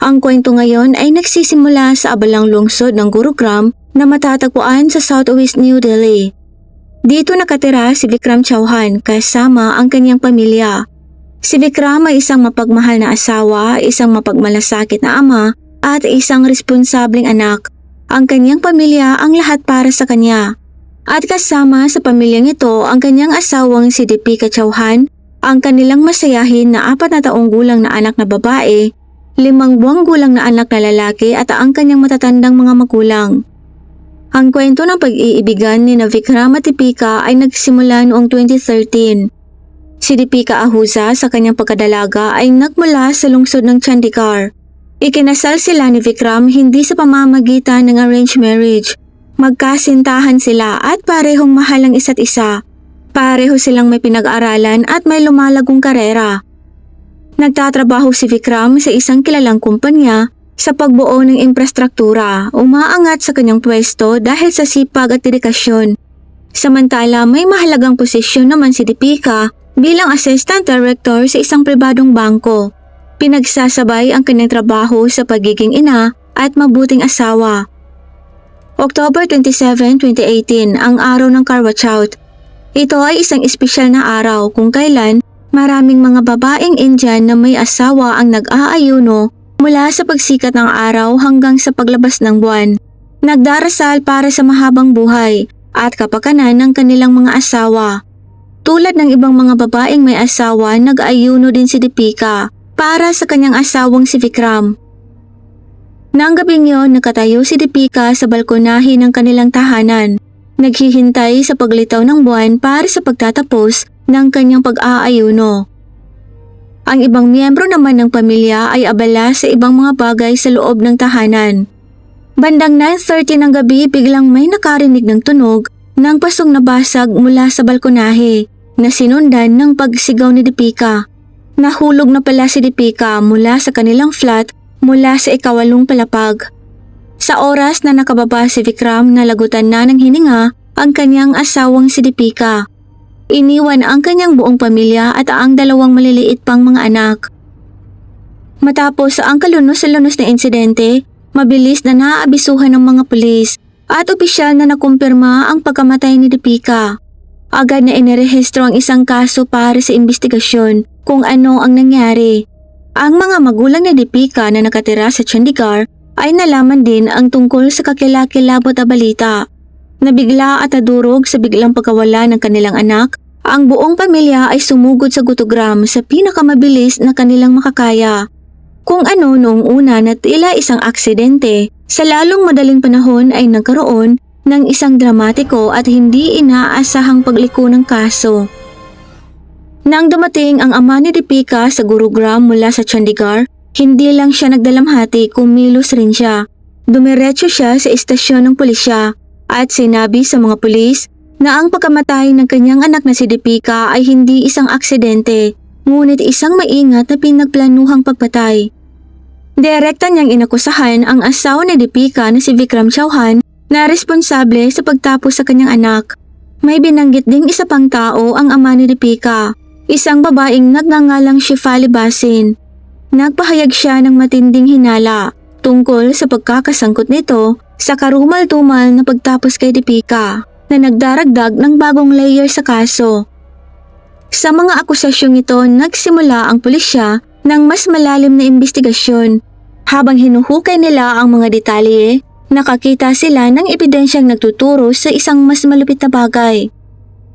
Ang kwento ngayon ay nagsisimula sa abalang lungsod ng Gurugram na matatagpuan sa Southwest New Delhi. Dito nakatira si Vikram Chauhan kasama ang kanyang pamilya. Si Vikram ay isang mapagmahal na asawa, isang mapagmalasakit na ama at isang responsableng anak. Ang kanyang pamilya ang lahat para sa kanya. At kasama sa pamilyang ito ang kanyang asawang si Deepika Chauhan, ang kanilang masayahin na 4 na taong gulang na anak na babae, 5 buwang gulang na anak na lalaki at ang kanyang matatandang mga magulang. Ang kwento ng pag-iibigan ni Vikram at Deepika ay nagsimula noong 2013. Si Deepika Ahuja sa kanyang pagkadalaga ay nagmula sa lungsod ng Chandigarh. Ikinasal sila ni Vikram hindi sa pamamagitan ng arranged marriage. Magkasintahan sila at parehong mahal ang isa't isa. Pareho silang may pinag-aralan at may lumalagong karera. Nagtatrabaho si Vikram sa isang kilalang kumpanya sa pagbuo ng infrastruktura, umaangat sa kanyang pwesto dahil sa sipag at dedikasyon. Samantala may mahalagang posisyon naman si Deepika bilang Assistant Director sa isang pribadong bangko. Pinagsasabay ang kanyang trabaho sa pagiging ina at mabuting asawa. October 27, 2018 ang araw ng Karwa Chauth. Ito ay isang espesyal na araw kung kailan maraming mga babaeng Indian na may asawa ang nag-aayuno mula sa pagsikat ng araw hanggang sa paglabas ng buwan. Nagdarasal para sa mahabang buhay at kapakanan ng kanilang mga asawa. Tulad ng ibang mga babaeng may asawa, nag-ayuno din si Deepika para sa kanyang asawang si Vikram. Nang gabing yon, nakatayo si Deepika sa balkonahe ng kanilang tahanan. Naghihintay sa paglitaw ng buwan para sa pagtatapos ng kanyang pag-aayuno. Ang ibang miyembro naman ng pamilya ay abala sa ibang mga bagay sa loob ng tahanan. Bandang 9:30 ng gabi biglang may nakarinig ng tunog ng pasong na basag mula sa balkonahe na sinundan ng pagsigaw ni Deepika. Nahulog na pala si Deepika mula sa kanilang flat mula sa 8th palapag. Sa oras na nakababa si Vikram, nalagutan na ng hininga ang kanyang asawang si Deepika. Iniwan ang kanyang buong pamilya at ang 2 maliliit pang mga anak. Matapos ang kalunos-lunos na insidente, mabilis na naaabisuhan ng mga pulis at opisyal na nakumpirma ang pagkamatay ni Deepika. Agad na inirehistro ang isang kaso para sa investigasyon kung ano ang nangyari. Ang mga magulang ni Deepika na nakatira sa Chandigarh ay nalaman din ang tungkol sa kakilakilabot na balita. Nabigla at nadurog sa biglang pagkawala ng kanilang anak, ang buong pamilya ay sumugod sa Gurugram sa pinakamabilis na kanilang makakaya. Kung ano noong una na tila isang aksidente, sa lalong madaling panahon ay nagkaroon ng isang dramatiko at hindi inaasahang pagliko ng kaso. Nang dumating ang ama ni Deepika sa Gurugram mula sa Chandigarh, hindi lang siya nagdalamhati, kumilos rin siya. Dumiretso siya sa istasyon ng pulisya at sinabi sa mga pulis na ang pagkamatay ng kanyang anak na si Deepika ay hindi isang aksidente, ngunit isang maingat na pinagplanuhang pagpatay. Direkta niyang inakusahan ang asawa ni Deepika na si Vikram Chauhan na responsable sa pagtapos sa kanyang anak. May binanggit ding isa pang tao ang ama ni Deepika, isang babaeng nagngangalang Shefali Basin. Nagpahayag siya ng matinding hinala tungkol sa pagkakasangkot nito sa karumal-tumal na pagtapos kay Deepika na nagdaragdag ng bagong layer sa kaso. Sa mga akusasyong ito, nagsimula ang pulisya ng mas malalim na investigasyon. Habang hinuhukay nila ang mga detalye, nakakita sila ng ebidensyang nagtuturo sa isang mas malupit na bagay.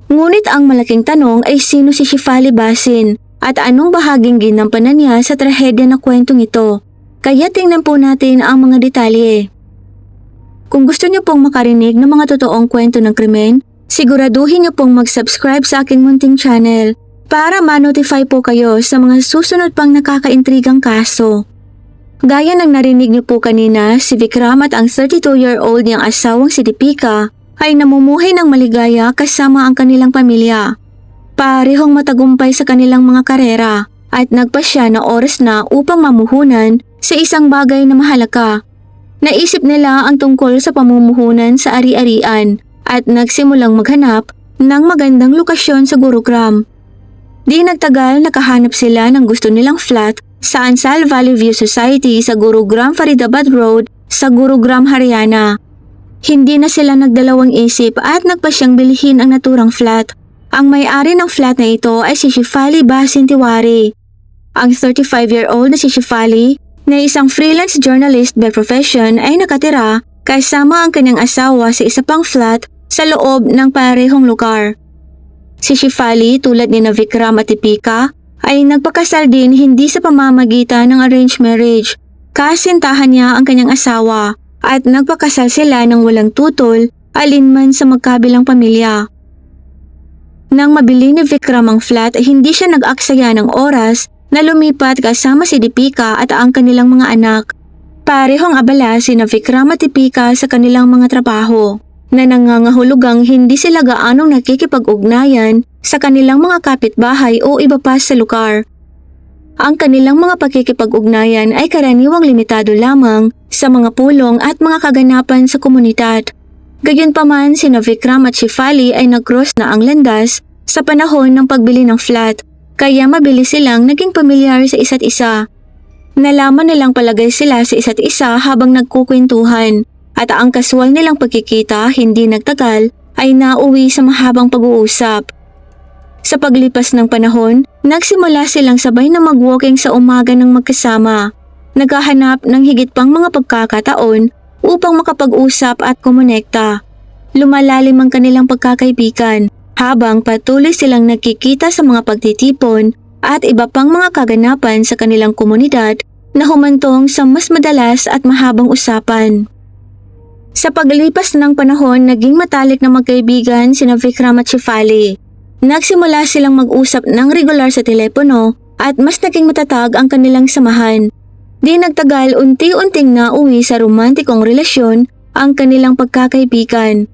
Ngunit ang malaking tanong ay sino si Shefali Basin at anong bahaging ginampanan niya sa trahedya na kwentong ito. Kaya tingnan po natin ang mga detalye. Kung gusto niyo pong makarinig ng mga totoong kwento ng krimen, siguraduhin niyo pong mag-subscribe sa aking munting channel para ma-notify po kayo sa mga susunod pang nakakaintrigang kaso. Gaya ng narinig niyo po kanina, si Vikram at ang 32-year-old niyang asawang si Deepika ay namumuhay ng maligaya kasama ang kanilang pamilya. Parehong matagumpay sa kanilang mga karera at nagpasya na oras na upang mamuhunan sa isang bagay na mahalaga. Naisip nila ang tungkol sa pamumuhunan sa ari-arian at nagsimulang maghanap ng magandang lokasyon sa Gurugram. Di nagtagal nakahanap sila ng gusto nilang flat sa Ansal Valley View Society sa Gurugram Faridabad Road sa Gurugram, Haryana. Hindi na sila nagdalawang isip at nagpasyang bilhin ang naturang flat. Ang may-ari ng flat na ito ay si Shefali Basin Tiwari. Ang 35-year-old na si Shefali, na isang freelance journalist by profession, ay nakatira kasama ang kanyang asawa sa isa pang flat sa loob ng parehong lugar. Si Shefali, tulad ni Vikram at Deepika, ay nagpakasal din hindi sa pamamagitan ng arranged marriage. Kasintahan niya ang kanyang asawa at nagpakasal sila ng walang tutol alinman sa magkabilang pamilya. Nang mabili ni Vikram ang flat ay hindi siya nag-aksaya ng oras na lumipat kasama si Deepika at ang kanilang mga anak. Parehong abala sina Vikram at Deepika sa kanilang mga trabaho na nangangahulugang hindi sila gaanong nakikipag-ugnayan sa kanilang mga kapitbahay o iba pa sa lugar. Ang kanilang mga pakikipag-ugnayan ay karaniwang limitado lamang sa mga pulong at mga kaganapan sa komunidad. Gayunpaman, sina Vikram at Shefali ay nag-cross na ang landas sa panahon ng pagbili ng flat, kaya mabilis silang naging pamilyar sa isa't isa. Nalaman nilang palagay sila sa isa't isa habang nagkukwentuhan at ang kaswal nilang pagkikita hindi nagtagal ay nauwi sa mahabang pag-uusap. Sa paglipas ng panahon, nagsimula silang sabay na mag-walking sa umaga ng magkasama. Naghahanap ng higit pang mga pagkakataon upang makapag-usap at kumonekta. Lumalalim ang kanilang pagkakaibigan habang patuloy silang nagkikita sa mga pagtitipon at iba pang mga kaganapan sa kanilang komunidad na humantong sa mas madalas at mahabang usapan. Sa paglipas ng panahon, naging matalik na magkaibigan sina Vikram at Shefali. Nagsimula silang mag-usap ng regular sa telepono at mas naging matatag ang kanilang samahan. Di nagtagal, unti-unting nauwi sa romantikong relasyon ang kanilang pagkakaibigan.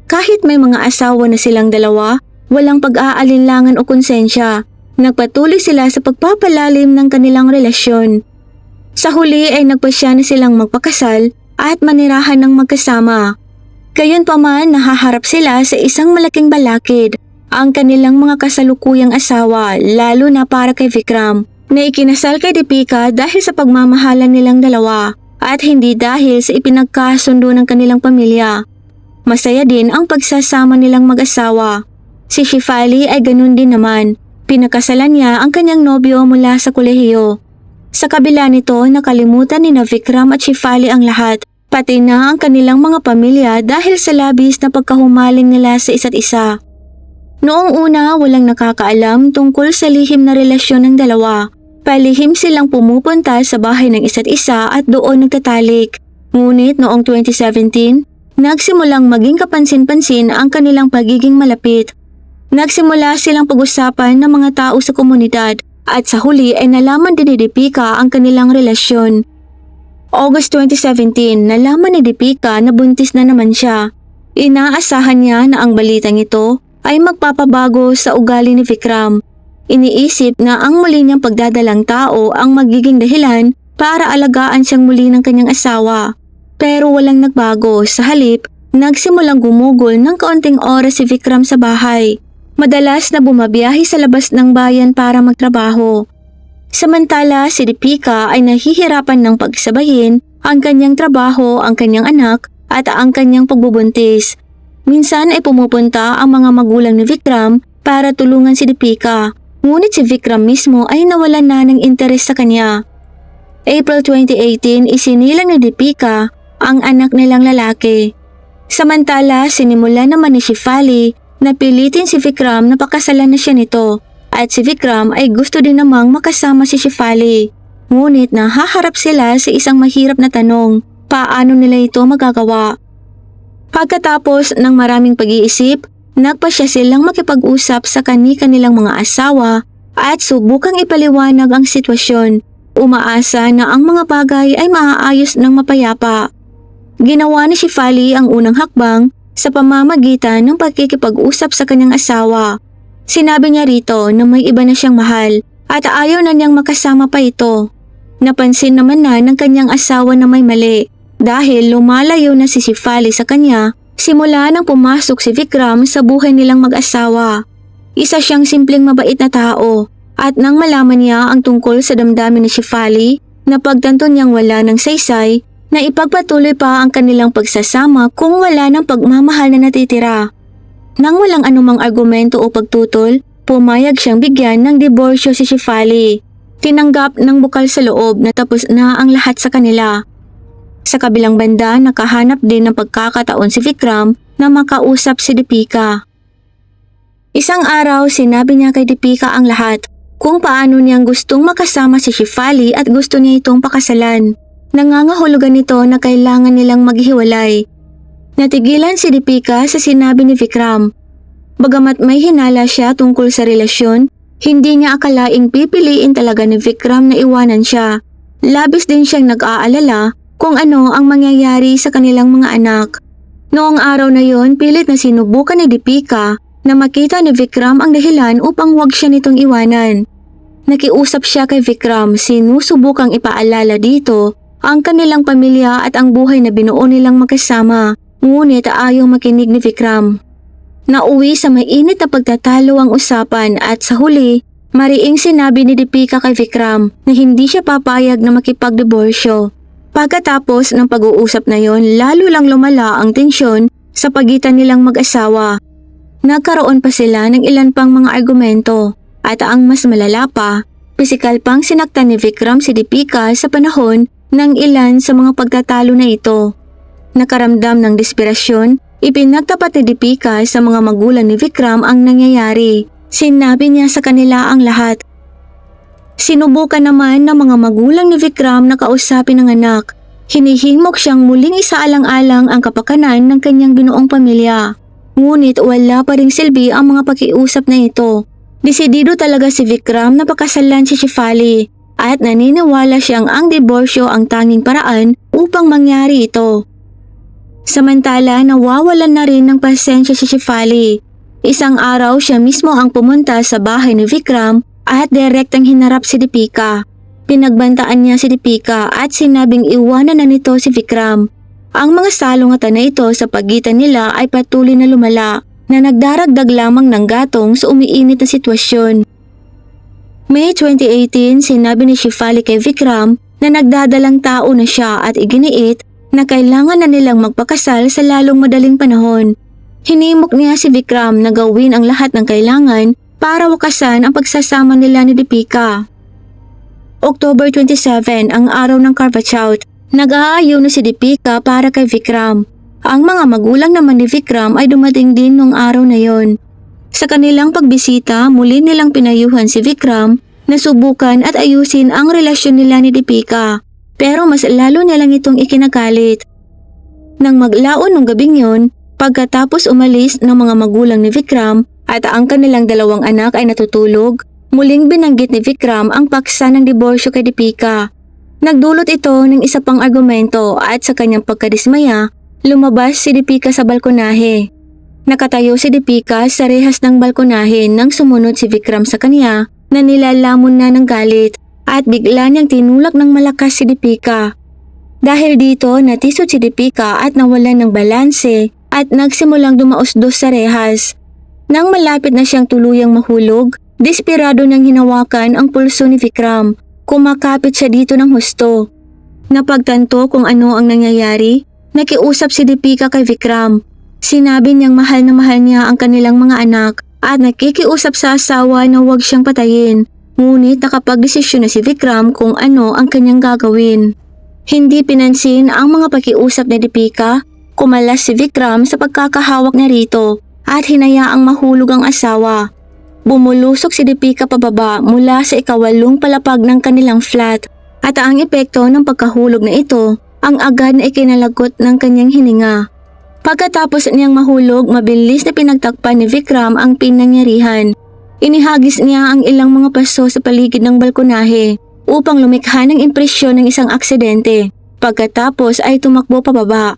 Kahit may mga asawa na silang dalawa, walang pag-aalinlangan o konsensya. Nagpatuloy sila sa pagpapalalim ng kanilang relasyon. Sa huli ay nagpasya na silang magpakasal at manirahan ng magkasama. Gayunpaman, nahaharap sila sa isang malaking balakid. Ang kanilang mga kasalukuyang asawa, lalo na para kay Vikram, na ikinasal kay Deepika dahil sa pagmamahalan nilang dalawa at hindi dahil sa ipinagkasundo ng kanilang pamilya. Masaya din ang pagsasama nilang mag-asawa. Si Shefali ay ganun din naman. Pinakasalan niya ang kanyang nobyo mula sa kolehiyo. Sa kabila nito, nakalimutan ni Vikram at Shefali ang lahat, pati na ang kanilang mga pamilya dahil sa labis na pagkahumaling nila sa isa't isa. Noong una, walang nakakaalam tungkol sa lihim na relasyon ng dalawa. Palihim silang pumupunta sa bahay ng isa't isa at doon nagtatalik. Ngunit noong 2017, nagsimulang maging kapansin-pansin ang kanilang pagiging malapit. Nagsimula silang pag-usapan ng mga tao sa komunidad at sa huli ay nalaman din ni Deepika ang kanilang relasyon. August 2017, nalaman ni Deepika na buntis na naman siya. Inaasahan niya na ang balitang ito ay magpapabago sa ugali ni Vikram. Iniisip na ang muli niyang pagdadalang tao ang magiging dahilan para alagaan siyang muli ng kanyang asawa. Pero walang nagbago, sa halip, nagsimulang gumugol ng kaunting oras si Vikram sa bahay. Madalas na bumabiyahe sa labas ng bayan para magtrabaho. Samantala, si Deepika ay nahihirapan ng pagsabayin ang kanyang trabaho, ang kanyang anak at ang kanyang pagbubuntis. Minsan ay pumupunta ang mga magulang ni Vikram para tulungan si Deepika, ngunit si Vikram mismo ay nawalan na ng interes sa kanya. April 2018, isinilang ni Deepika ang anak nilang lalaki. Samantala, sinimula naman ni Shefali na pilitin si Vikram na pakasalan na siya nito at si Vikram ay gusto din namang makasama si Shefali. Ngunit nahaharap sila sa isang mahirap na tanong, paano nila ito magagawa? Pagkatapos ng maraming pag-iisip, nagpasya silang makipag-usap sa kani-kanilang mga asawa at subukang ipaliwanag ang sitwasyon. Umaasa na ang mga bagay ay maaayos ng mapayapa. Ginawa ni Shefali ang unang hakbang sa pamamagitan ng pagkikipag-usap sa kanyang asawa. Sinabi niya rito na may iba na siyang mahal at ayaw na niyang makasama pa ito. Napansin naman na ng kanyang asawa na may mali. Dahil lumalayo na si Shefali sa kanya, simula nang pumasok si Vikram sa buhay nilang mag-asawa. Isa siyang simpleng mabait na tao At nang malaman niya ang tungkol sa damdamin ni Shefali, napagtanto niyang wala ng saysay na ipagpatuloy pa ang kanilang pagsasama kung wala ng pagmamahal na natitira. Nang walang anumang argumento o pagtutol, pumayag siyang bigyan ng diborsyo si Shefali. Tinanggap ng bukal sa loob na tapos na ang lahat sa kanila. Sa kabilang banda, nakahanap din ng pagkakataon si Vikram na makausap si Deepika. Isang araw, sinabi niya kay Deepika ang lahat, kung paano niyang gustong makasama si Shefali at gusto niya itong pakasalan. Nangangahulugan nito na kailangan nilang maghiwalay. Natigilan si Deepika sa sinabi ni Vikram. Bagamat may hinala siya tungkol sa relasyon, hindi niya akalaing pipiliin talaga ni Vikram na iwanan siya. Labis din siyang nag-aalala kung ano ang mangyayari sa kanilang mga anak. Noong araw na yon, pilit na sinubukan ni Deepika na makita ni Vikram ang dahilan upang huwag siya nitong iwanan. Nakiusap siya kay Vikram, sinusubukang ipaalala dito ang kanilang pamilya at ang buhay na binuo nilang magkasama, ngunit ayaw makinig ni Vikram. Nauwi sa mainit na pagtatalo ang usapan at sa huli, mariing sinabi ni Deepika kay Vikram na hindi siya papayag na makipagdiborsyo. Pagkatapos ng pag-uusap na yon, lalo lang lumala ang tensyon sa pagitan nilang mag-asawa. Nagkaroon pa sila ng ilan pang mga argumento at ang mas malala pa, pisikal pang sinaktan ni Vikram si Deepika sa panahon ng ilan sa mga pagtatalo na ito. Nakaramdam ng desperasyon, ipinagtapat ni Deepika sa mga magulang ni Vikram ang nangyayari. Sinabi niya sa kanila ang lahat. Sinubukan naman ng mga magulang ni Vikram na kausapin ang anak. Hinihimok siyang muling isaalang-alang ang kapakanan ng kanyang binuong pamilya. Ngunit wala pa ring silbi ang mga pakiusap na ito. Desidido talaga si Vikram na pakasalan si Shefali at naniniwala siyang ang diborsyo ang tanging paraan upang mangyari ito. Samantala, nawawalan na rin ng pasensya si Shefali. Isang araw siya mismo ang pumunta sa bahay ni Vikram at direktang hinarap si Deepika. Pinagbantaan niya si Deepika at sinabing iwanan na nito si Vikram. Ang mga salungatan na ito sa pagitan nila ay patuloy na lumala na nagdaragdag lamang ng gatong sa umiinit na sitwasyon. May 2018, sinabi ni Shefali kay Vikram na nagdadalang tao na siya at iginiit na kailangan na nilang magpakasal sa lalong madaling panahon. Hinimok niya si Vikram na gawin ang lahat ng kailangan para wakasan ang pagsasama nila ni Deepika. October 27, ang araw ng Karvachout. Nag-aayaw na si Deepika para kay Vikram. Ang mga magulang naman ni Vikram ay dumating din noong araw na yon. Sa kanilang pagbisita, muli nilang pinayuhan si Vikram na subukan at ayusin ang relasyon nila ni Deepika. Pero mas lalo nilang itong ikinagalit. Nang maglaon ng gabing yon, pagkatapos umalis ng mga magulang ni Vikram at ang kanilang dalawang anak ay natutulog, muling binanggit ni Vikram ang paksa ng diborsyo kay Deepika. Nagdulot ito ng isa pang argumento at sa kanyang pagkadismaya, lumabas si Deepika sa balkonahe. Nakatayo si Deepika sa rehas ng balkonahe nang sumunod si Vikram sa kanya na nilalamon na ng galit at bigla niyang tinulak ng malakas si Deepika. Dahil dito, natisod si Deepika at nawalan ng balanse at nagsimulang dumaos-dos sa rehas. Nang malapit na siyang tuluyang mahulog, desperado niyang hinawakan ang pulso ni Vikram. Kumakapit siya dito ng husto. Napagtanto kung ano ang nangyayari, nakiusap si Deepika kay Vikram. Sinabi niyang mahal na mahal niya ang kanilang mga anak at nakikiusap sa asawa na huwag siyang patayin. Ngunit nakapagdesisyon na si Vikram kung ano ang kanyang gagawin. Hindi pinansin ang mga pakiusap ni Deepika, kumalas si Vikram sa pagkakahawak niya rito at hinayaang mahulog ang asawa. Bumulusok si Deepika pababa mula sa ikawalong palapag ng kanilang flat at ang epekto ng pagkahulog na ito ang agad na ikinalagot ng kanyang hininga. Pagkatapos niyang mahulog, mabilis na pinagtakpan ni Vikram ang pinangyarihan. Inihagis niya ang ilang mga paso sa paligid ng balkonahe upang lumikha ng impresyon ng isang aksidente. Pagkatapos ay tumakbo pababa.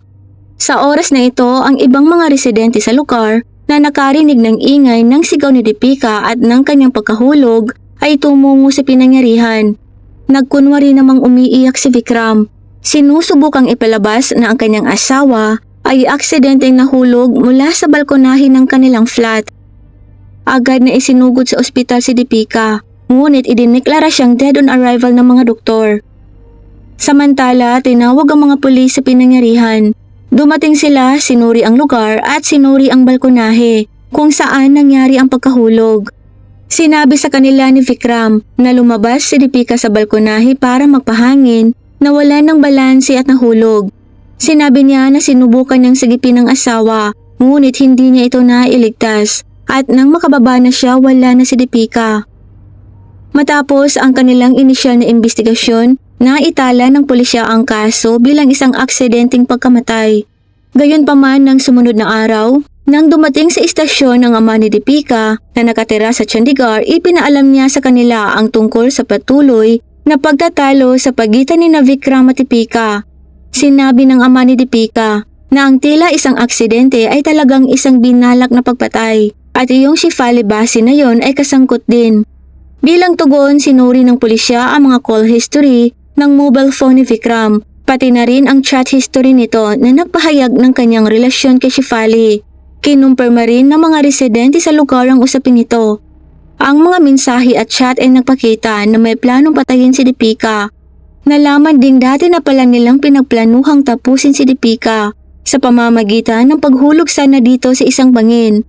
Sa oras na ito, ang ibang mga residente sa lugar na nakarinig ng ingay ng sigaw ni Deepika at ng kanyang pagkahulog ay tumungo sa pinangyarihan. Nagkunwari namang umiiyak si Vikram. Sinusubukang ipalabas na ang kanyang asawa ay aksidenteng nahulog mula sa balkonahe ng kanilang flat. Agad na isinugod sa ospital si Deepika, ngunit idineklara siyang dead on arrival ng mga doktor. Samantala, tinawag ang mga pulis sa pinangyarihan. Dumating sila, sinuri ang lugar at sinuri ang balkonahe kung saan nangyari ang pagkahulog. Sinabi sa kanila ni Vikram na lumabas si Deepika sa balkonahe para magpahangin na wala ng balanse at nahulog. Sinabi niya na sinubukan niyang sagipin ng asawa ngunit hindi niya ito nailigtas at nang makababa na siya wala na si Deepika. Matapos ang kanilang inisyal na investigasyon, naitala ng pulisya ang kaso bilang isang aksidenteng pagkamatay. Gayunpaman ng sumunod na araw, nang dumating sa istasyon ang ama ni Deepika na nakatira sa Chandigarh, ipinaalam niya sa kanila ang tungkol sa patuloy na pagtatalo sa pagitan ni Vikram at Deepika. Sinabi ng ama ni Deepika na ang tila isang aksidente ay talagang isang binalak na pagpatay at iyong Shefali Basi na yon ay kasangkot din. Bilang tugon, sinuri ng pulisya ang mga call history ng mobile phone ni Vikram, pati na rin ang chat history nito na nagpahayag ng kanyang relasyon kay Shefali. Kinumpirma rin ng mga residente sa lugar ang usaping ito. Ang mga mensahe at chat ay nagpakita na may planong patayin si Deepika. Nalaman ding dati na pala nilang pinagplanuhang tapusin si Deepika sa pamamagitan ng paghulog sana dito sa isang bangin.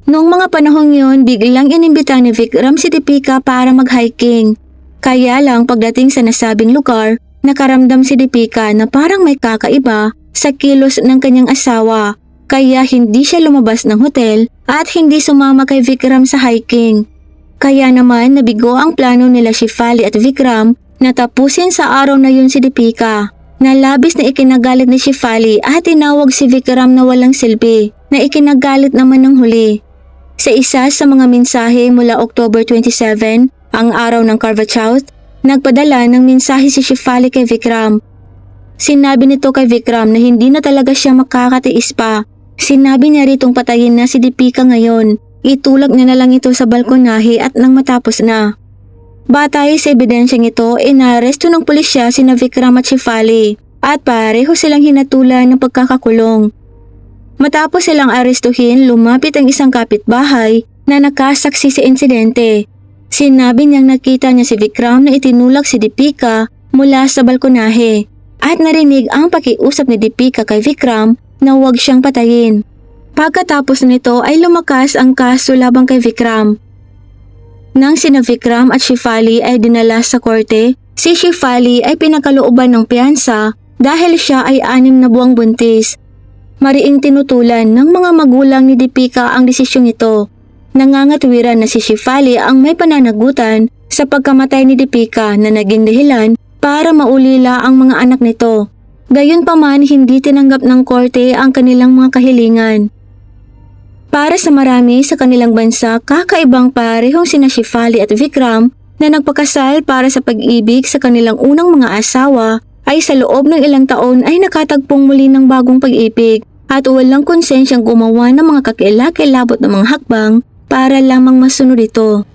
Noong mga panahong yon, biglang inimbita ni Vikram si Deepika para mag-hiking. Kaya lang pagdating sa nasabing lugar, nakaramdam si Deepika na parang may kakaiba sa kilos ng kanyang asawa. Kaya hindi siya lumabas ng hotel at hindi sumama kay Vikram sa hiking. Kaya naman nabigo ang plano nila Shefali at Vikram na tapusin sa araw na yun si Deepika. Nalabis na ikinagalit ni Shefali at tinawag si Vikram na walang silbi na ikinagalit naman ng huli. Sa isa sa mga mensahe mula October 27, ang araw ng Karva Chauth, nagpadala ng mensahe si Shefali kay Vikram. Sinabi nito kay Vikram na hindi na talaga siya makakatiis pa. Sinabi niya ritong patayin na si Deepika ngayon. Itulak niya na lang ito sa balkonahe at nang matapos na. Batay sa ebidensyang ito, inaresto ng pulisya sina Vikram at Shefali at pareho silang hinatulan ng pagkakakulong. Matapos silang arestuhin, lumapit ang isang kapitbahay na nakasaksi sa insidente. Sinabi niyang nakita niya si Vikram na itinulak si Deepika mula sa balkonahe at narinig ang pakiusap ni Deepika kay Vikram na huwag siyang patayin. Pagkatapos nito ay lumakas ang kaso labang kay Vikram. Nang sina Vikram at Shefali ay dinala sa korte, si Shefali ay pinakalooban ng piyansa dahil siya ay 6 na buwang buntis. Mariing tinutulan ng mga magulang ni Deepika ang desisyong ito. Nangangatwiran na si Shefali ang may pananagutan sa pagkamatay ni Deepika na naging dahilan para maulila ang mga anak nito. Gayunpaman, hindi tinanggap ng korte ang kanilang mga kahilingan. Para sa marami sa kanilang bansa, kakaibang parehong sina Shefali at Vikram na nagpakasal para sa pag-ibig sa kanilang unang mga asawa ay sa loob ng ilang taon ay nakatagpong muli ng bagong pag-ibig at walang konsensyang gumawa ng mga kakilakilabot na mga hakbang para lamang masunod ito.